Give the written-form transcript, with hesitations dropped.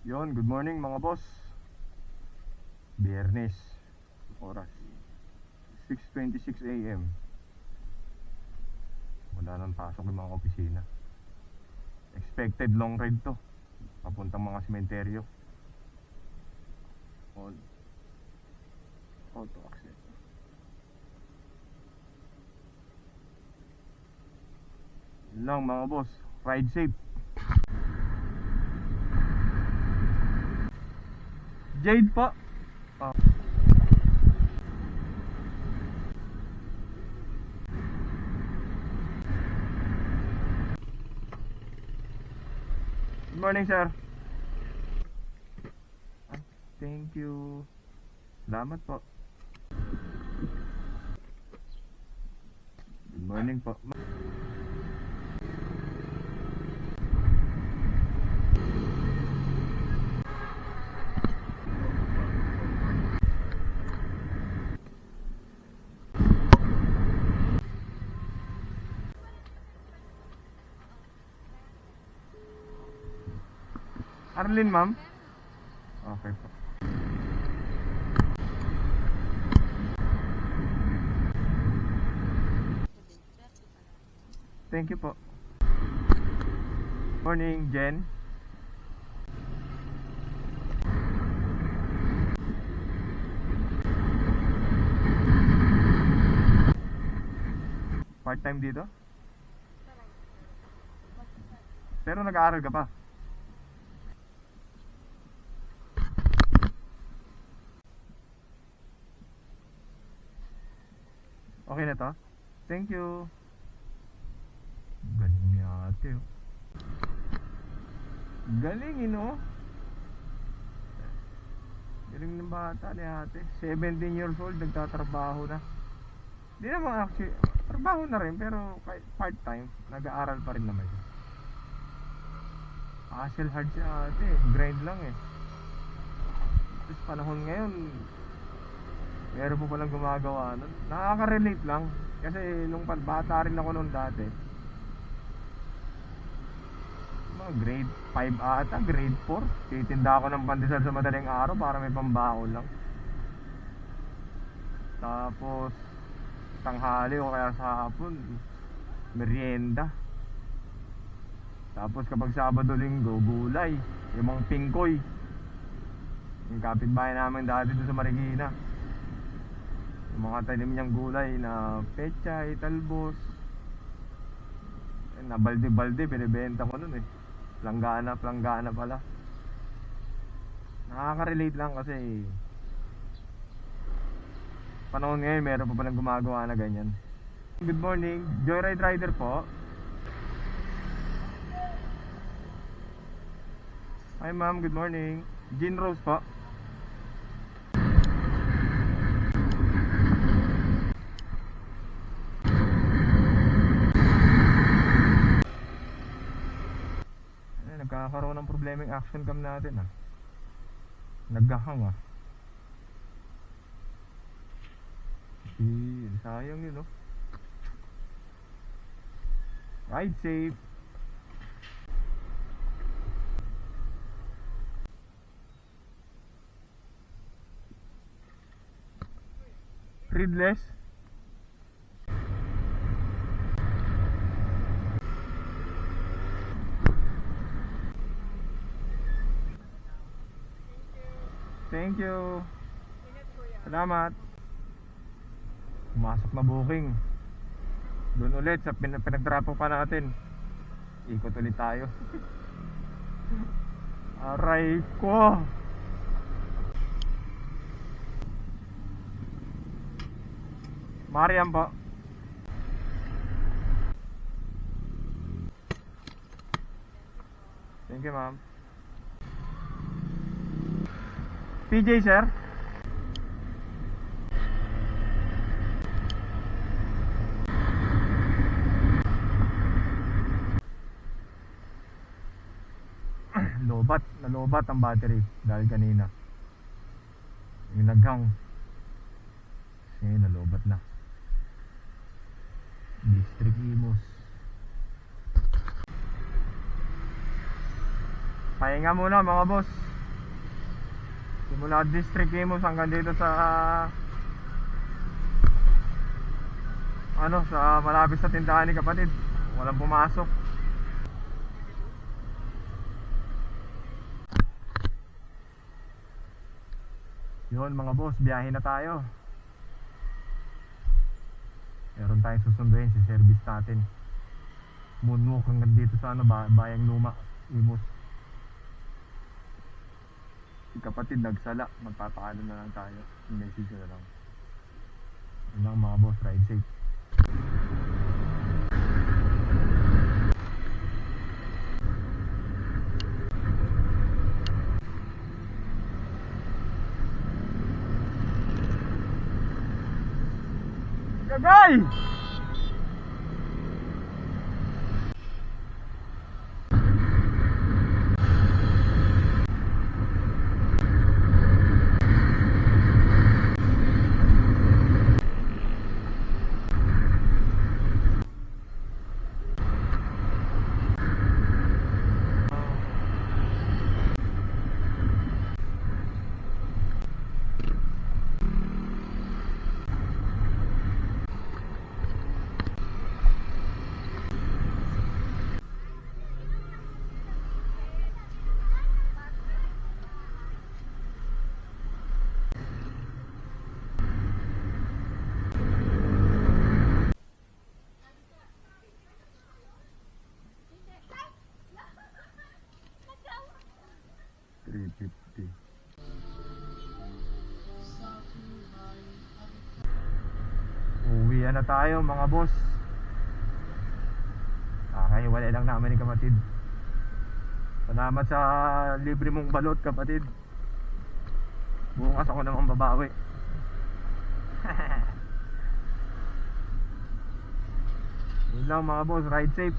Yon, good morning mga boss. Biyernes, oras 6:26 AM. Wala nang pasok yung mga opisina. Expected long ride to, papuntang mga sementeryo. All auto accept. Yun lang mga boss, ride safe. Jade po. Oh. Good morning, sir. Thank you. Salamat po. Good morning po. Arlene, ma'am? Okay po. Thank you po. Morning, Jen. Part-time dito? Pero nag-aaral ka pa? Okay na to? Thank you. Galing ni ate, oh. Galing, oh. Galing ng bata ni ate. 17 years old, nagtatrabaho na. Di naman actually, trabaho na rin, pero part-time, nag-aaral pa rin naman siya. Hustle hard si ate, grind lang eh. Tapos panahon ngayon, meron po palang gumagawa nun. Nakaka-relate lang. Kasi nung bata rin ako noon dati, mga grade 5 ata, grade 4, titinda ako ng pandesal sa madaling araw para may pambaon lang. Tapos tanghali o kaya sa hapon, merienda. Tapos kapag Sabado Linggo, gulay, yung mga pingkoy. Yung kapitbahay namin dati doon sa Marikina, yung mga tanim niyang gulay na pechay, talbos, na balde-balde binibenta ko nun eh. Planggana pala. Nakaka-relate lang kasi panahon ngayon meron pa palang gumagawa na ganyan. Good morning, Joyride Rider po. Hi ma'am, good morning. Jean Rose po. Nagkakaroon ng problema yung action cam natin, naghahang. Sayang yun, Ride safe. Readless. Thank you. Salamat. Pumasok na booking. Doon ulit sa pinagtrapo pa natin. Ikot ulit tayo. Aray ko. Mariam po. Thank you, ma'am. PJ, sir. Nalobat ang battery dahil kanina yung naghang. Ngayon nalobat na. District Imos. Pahinga muna mga boss. Mula District Imus hanggang dito sa sa malapit sa tindahan ni kapatid. Walang pumasok. Yun mga boss, biyahe na tayo. Meron tayong susunduin si service natin. Moonwalk hanggang dito sa Bayang Luma, Imus. Si kapatid nagsala, magpapaalam na lang tayo. I-message na lang. Yun lang mga boss, ride safe. Gagay! Uwi na tayo mga boss. Kakahiwalay lang namin ni kapatid. Salamat sa libre mong balot kapatid. Bukas ako namang babawi. Yun lang mga boss, ride safe.